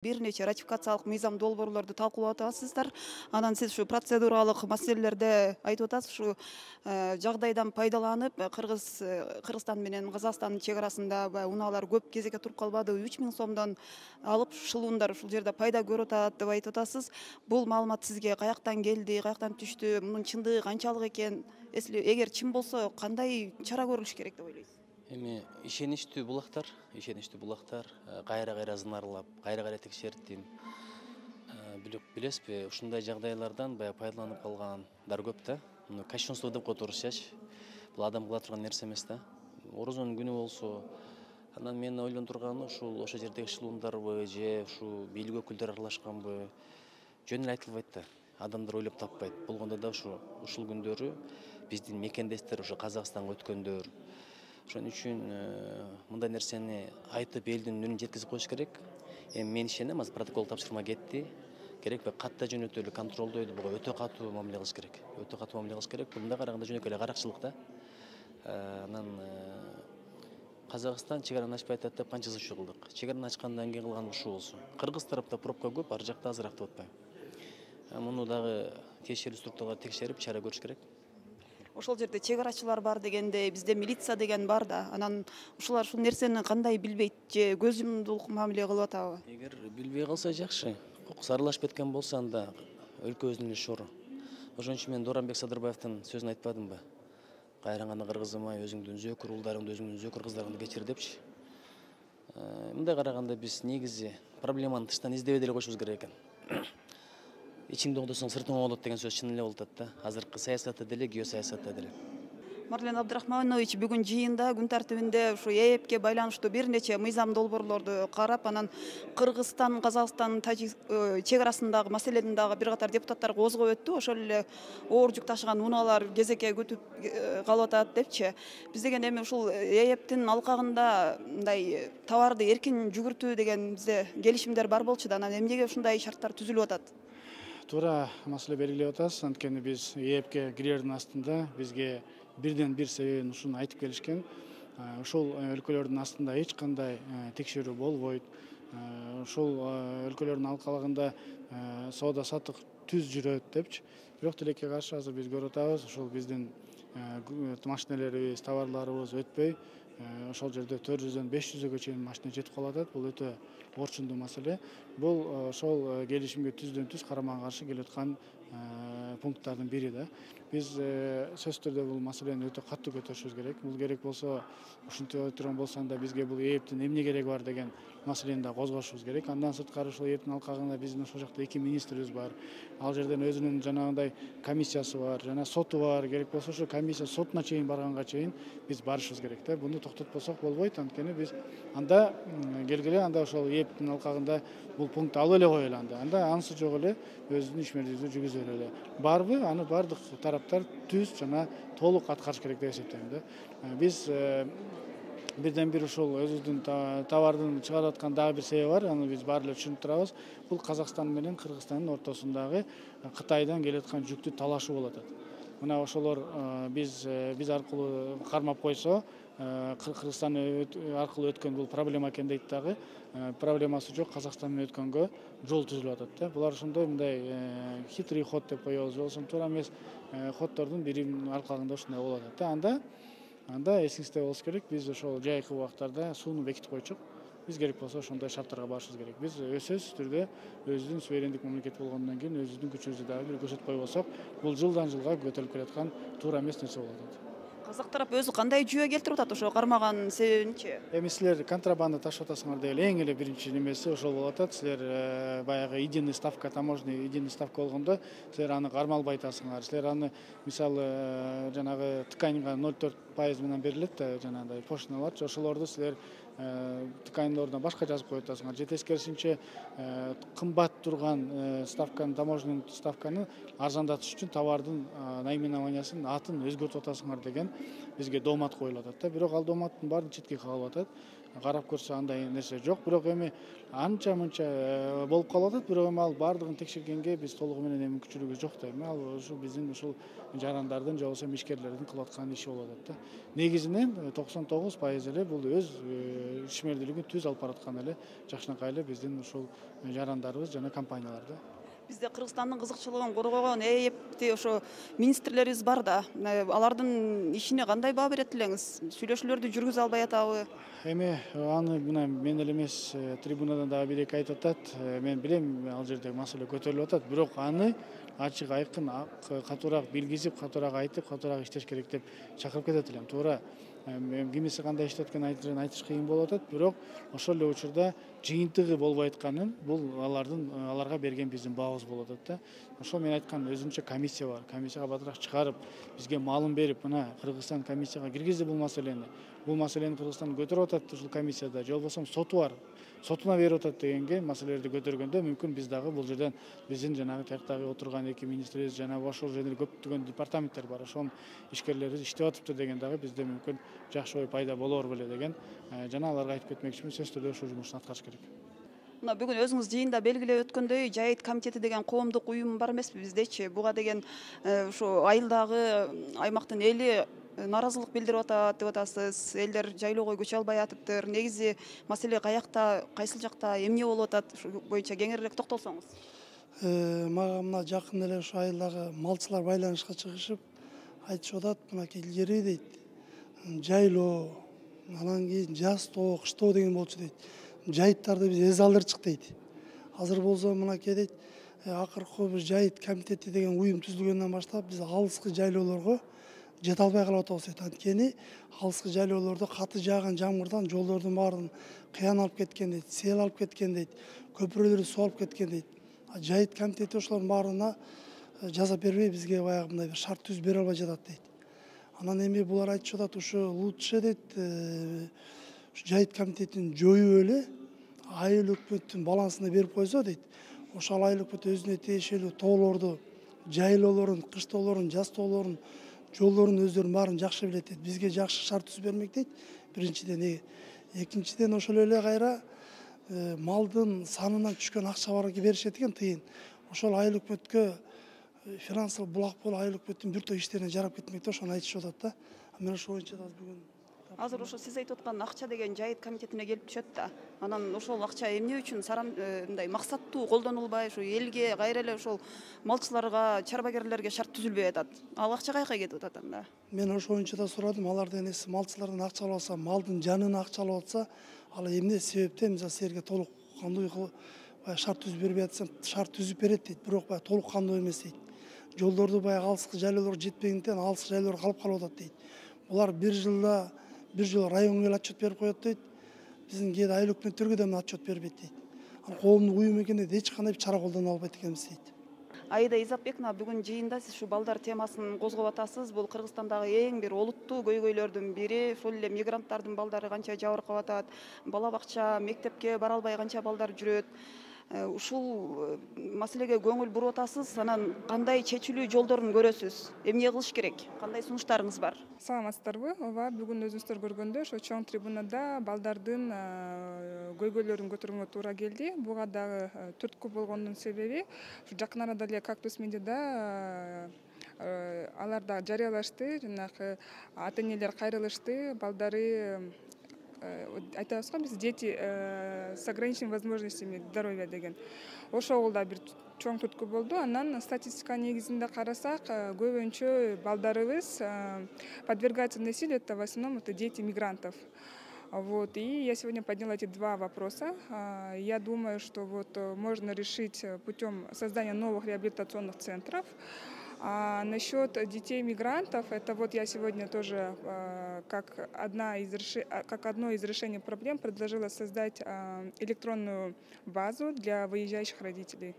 Бир нече ратификациялык мыйзам долбоорлорду талкуулап атасыздар. Анан сиз ушу процедуралык маселелерде айтып атасыз, ушу жагдайдан пайдаланып Кыргызстан менен Казакстандын чек арасында баягы унаалар көп кезекке туруп калбады, 3000 сомдон алып шылуундар ушул жерде пайда көрүп атат деп айтып атасыз. Бул маалымат сизге каяктан келди, каяктан түштү, мунун чындыгы канчалык экен? Эгер чын болсо кандай чара көрүлүш керек деп ойлойсуз? Эми ишеничтүү булактар кайра зынарлап, кайра текшертим. Билесизби, ушундай жагдайлардан баягы пайдаланып калгандар көп да. Муну кощунство деп которушчу. Бул адам кыла турган нерсе эмес да. Орозонун күнү болсо, анан мен ойлонуп турганым ошо жердеги шылуундарбы же ушу бийлик өкүлдөрү аралашканбы жөн эле айтылбайт да. Адамдар ойлоп таппайт. Болгондо да ушул күндөрү биздин мекендештер ошо Казакстанга өткөндөр. Ошон үчүн мындай нерсени айтып элдин үнүн жеткизип коюш керек. Эми мен ишенем, азыр протокол тапшырма кетти. Керекпи катта жөнөтөлү, контролдойду, буга өтө катуу мамиле кылыш керек. Бул мындай караганда жөнөкөй эле каракчылык да. Анан Казакстан чек араны ачпай атат деп канча случай кылдык. Чек араны ачкандан кийин кылган ушул болсун. Кыргыз тарапта пробка көп, ар жакта азыраак деп атпайбы. Муну дагы тиешелүү структуралар текшерип, чара көрүш керек. Ошол жерде чек арачылар бар дегенде, бизде милиция деген бар да. Анан ушулар ушул нерсени кандай билбейт же көз жумдулук мамиле кылып атабы? Эгер билбей калса жакшы. Кокус аралашып кеткен болсо анда өлкөбүздүн эле шору. Ошон үчүн мен Дорамбек Садырбаевдин сөзүн айтпадымбы? Кайра гана кыргызымай, өзүңдүн зөөкүр уулдарыңды, өзүңдүн зөөкүр кыздарыңды кечир депчи. Мындай караганда биз негизи проблеманы тыштан издебей деле койушубуз керек экен. Ичиңди оңдосоң сыртың оңолот деген сөз чын эле болуп атат да. Азыркы саясатта деле, геосаясатта деле. Марлен Абдрахманович бүгүн жыйында күн тартибинде ушу ЭЭПке байланыштуу бир нече мыйзам долбоорлорду карап, анан Кыргызстан, Казакстан, чек арасындагы маселени дагы бир катар депутаттар козгоп өттү. Ошол эле оор жүк ташыган унаалар кезекке күтүп калып атат депчи. Биз деген эми ушул ЭЭПтин алкагында мындай товарды эркин жүгүртүү деген бизде келишимдер бар болчу да. Анан эмнеге ушундай шарттар түзүлүп атат? Туура маселе белгилеп атасыз. Анткени биз ЭЭПке кирердин астында бизге бирден бир себебин ушуну айтып келишкен. Ушул өлкөлөрдүн астында эч кандай текшерүү болбойт. Ушул өлкөлөрдүн алкалыгында соода саттык түз жүрөт депчи. Бирок тилекке каршы азыр биз көрүп атабыз, ушул биздин машинелерибиз, товарларыбыз өтпөй, ошол жерде 400дөн 500гө чейин машина жетип калып атат. Бул өтө орчундуу маселе. Бул ошол келишимге түздөн түз карама каршы келип аткан пункттардын бири да. Биз сөзсүз түрдө бул маселени өтө катуу көтөрүшүбүз керек. Бул керек болсо, ушинтип отурган болсо анда бизге бул ЭЭПтин эмне кереги бар деген маселени да козгошубуз керек. Андан сырткары ушул ЭЭПтин алкагында биздин ошол жакта 2 министрибиз бар. Ал жерден өзүнүн жанагындай комиссиясы бар, жана соту бар. Керек болсо ошо комиссия сотуна чейин барганга чейин биз барышыбыз керек да. Буну токтотпосок болбойт. Анткени биз анда келгиле анда ошол ЭЭПтин алкагында бул пунктты алып эле коелу анда анысы жок эле өзүнүн ишмердүүлүгүн жүргүзө эле. Барбы? Аны бардык тараптар түз жана толук аткарыш керек деп эсептейм да. Биз бирден бир ушул өзүбүздүн товардын чыгарып аткан дагы бир себеби бар. Аны биз баары эле түшүнүп турабыз. Бул Казакстан менен Кыргызстандын ортосундагы Кытайдан келип аткан жүктү талашуу болуп атат. Мына ошолор биз аркылуу кармап койсо, Кыргызстан аркылуу өткөн бул проблема экен дейт дагы. Проблемасы жок, Казакстан менен өткөнгө жол түзүлүп атат да. Булар ошондой мындай хитрый ход деп коебуз, болсо туура эмес ходдордун биринин аркагында ушундай болуп атат да. Анда эсиңизде болуш керек, биз ошол жайкы убактарда сууну бекитип койчук. Биз керек болсо ошондой шарттарга барышыбыз керек. Биз сөзсүз түрдө өзүбүздүн суверендик мамлекет болгондон кийин өзүбүздүн күчүбүздү дагы бир көрсөтпөй болсок, бул жылдан жылга көтөрүлүп келаткан туура эмес нерсе болуп атат. Казак тарап өзү кандай жүйө келтирип атат ошо кармаган себебинчи? Эми силер контрабанда ташып атасыңар деп эң эле биринчи немеси ошол болуп атат. Силер баягы единый ставка, таможенный единый ставка болгондо силер аны кармалбай атасыңар. Силер аны мисалы жанагы тканьга 0,4% менен берилет да, жанагындай пошлиналарчы, ошолорду силер тканьдын ордуна башка жазып коюп атасыңар. Же тескерисинче кымбат турган ставканы, таможенный ставканы арзандатыш үчүн товардын наименованиясын, атын өзгөртүп атасыңар деген бизге доомат коюлуп атат да. Бирок ал дооматтын баары четке калып атат. карап көрсө андай нерсе жок. Бирок эми анча мынча болуп калып атат. Бирок эми ал баардыгын текшергенге биз толугу менен мүмкүнчүлүгү жок да. Эми ал ушул биздин ушул жарандардын же болбосо ишкерлердин кылып аткан иши болуп атат да. Негизинен 99% эле бул өз ишмердүүлүгүн түз алып бараткан эле жакшынакай эле биздин ушул жарандарыбыз жана компаниялар да. Бизде Кыргызстандын кызыкчылыгын коргогон ээпти ошо министрлерибиз бар да. Алардын ишине кандай баа берет элеңиз? Сүйлөшүүлөрдү жүргүзө албай атабы? Эми аны мына мен эле эмес, трибунадан дагы бир эки айтып атат. Мен билем ал жерде маселе көтөрүлүп атат, бирок аны ачык айкын катуураак билгизип, катуураак айтып, катуураак иштеш керек деп чакырып кетет элем. Туура кимиси кандай иштеп атканын айтыш кыйын болуп атат, бирок ошол эле учурда жыйынтыгы болбой атканын бул аларга берген биздин баабыз болуп атат да. Ошол мен айткан өзүнчө комиссия бар. Комиссияга батыраак чыгарып, бизге маалым берип, мына Кыргызстан комиссияга киргизди бул маселени. Бул маселени Кыргызстан көтөрүп атат ушул комиссияда, же болбосо соту бар. Сотуна берип атат дегенге маселелерди көтөргөндө мүмкүн биз дагы бул жерден биздин жанагы тияктагы отурган эки министрибиз жана ошол жерде көптөгөн департаменттер бар. Ошонун ишкерлери иштеп атыптыр деген дагы бизде мүмкүн жакшы ой пайда болор беле деген жана аларга айтып кетмекчимин, сөзсүз түрдө ошол жумушту аткарыш керек. Мына бүгүн өзүңүз жыйында белгилеп өткөндөй, Жайыт комитети деген коомдук уюм бар эмеспи биздечи? Буга деген ушу айылдагы аймактын эли нааразылык билдирип атат деп атасыз. Элдер жайлоого көчө албай атыптыр. Негизи маселе каякта, кайсыл жакта, эмне болуп атат? Ушу боюнча кеңирээк токтолсоңуз. Мага мына жакын эле ушу айылдагы малчылар байланышка чыгышып айтышып атат, мынакей илгери дейт, жайлоо, анан кийин жастоо, кыштоо деген болчу дейт. Жайыттарды биз эзе алдырчык дейт. Азыр болсо мынакей дейт, акыркы биз Жайыт комитети деген уюм түзүлгөндөн баштап биз алыскы жайлоолорго жете албай калып атабыз дейт. Анткени алыскы жайлоолордо каты жааган жамгырдан жолдордун баарын кыян алып кеткен дейт, сел алып кеткен дейт, көпүрөлөрдү суу алып кеткен дейт. Жайыт комитети ошолордун баарына жаза бербей бизге баягы мындай бир шарт түзүп бере албай жатат дейт. Анан эми булар айтышып атат, ушу лучше дейт, Жайыт комитетин жоюп эле айыл өкмөттүн балансына берип койсо дейт. Ошол айыл өкмөт өзүнө тиешелүү тоолорду, жайлоолорун, кыштоолорун, жастоолорун, жолдорун өздөрүнүн баарын жакшы билет дейт. Бизге жакшы шарт түзүп бермек дейт. Биринчиден, экинчиден ошол эле кайра малдын санынан түшкөн акча барга беришет экен тыйын. Ошол айыл өкмөткө финансылык булак болуп айыл өкмөттүн бир топ иштерине жарап кетмек да, ошону айтышып атат да. Мен ошол боюнча да бүгүн Азыр ошо сиз айтып аткан акча деген Жайыт комитетине келип түшөт да. Анан ошол акча эмне үчүн мындай максаттуу колдонулбай, ушу элге, кайра эле ошол малчыларга, чарбагерлерге шарт түзүлбөй атат. Ал акча каяка кетип атат анда? мен ошол боюнча да сурадым. Алардан эси малчылардан акча алып атса, малдын жанына акча алып атса, ал эмне себептен мисалы силерге толук кандуу шарт түзүп бербей атсам, шарт түзүп берет дейт, бирок баягы толук кандуу эмес дейт. Жолдорду баягы алыскы жайлоолорго жетпегендиктен алыскы жайлоолор калып атат дейт. Булар бир жыл районго келип отчет берип коет дейт. Биздин кээде айыл өкмөттөргө да отчет бербейт дейт. Коомдук уюм экенин эч кандай чара колдоно албайт экенбиз дейт. Аида Изапбековна, бүгүн жыйында сиз ушу балдар темасын козгоп атасыз. Бул Кыргызстандагы эң бир олуттуу көйгөйлөрдүн бири. Ошол эле мигранттардын балдары канча жабыркап атат, бала бакча, мектепке бара албай канча балдар жүрөт. Ушул маселеге көңүл буруп атасыз. Анан кандай чечилүү жолдорун көрөсүз? Эмне кылыш керек? Кандай сунуштарыңыз бар? Саламатсыздарбы? Ооба, бүгүн өзүңүздөр көргөндөй ошо чоң трибунада балдардын көйгөйлөрүн көтөргөнгө туура келди. Буга дагы түрткү болгондун себеби жакын арада эле Кактус медиада алар да жарыялашты, жанагы ата энелер кайрылышты, балдары айтабыз го биз дети с ограниченными возможностями здоровья деген. Ошол да бир чоң түрткү болду. Анан статистика негизинде карасак, көбүнчө балдарыбыз подвергаются насилию, это в основном это дети мигрантов. Вот. И я сегодня подняла эти два вопроса. Я думаю, что вот можно решить путем создания новых реабилитационных центров. А насчет детей мигрантов, это вот я сегодня тоже как одно из решений проблем предложила создать электронную базу для выезжающих родителей.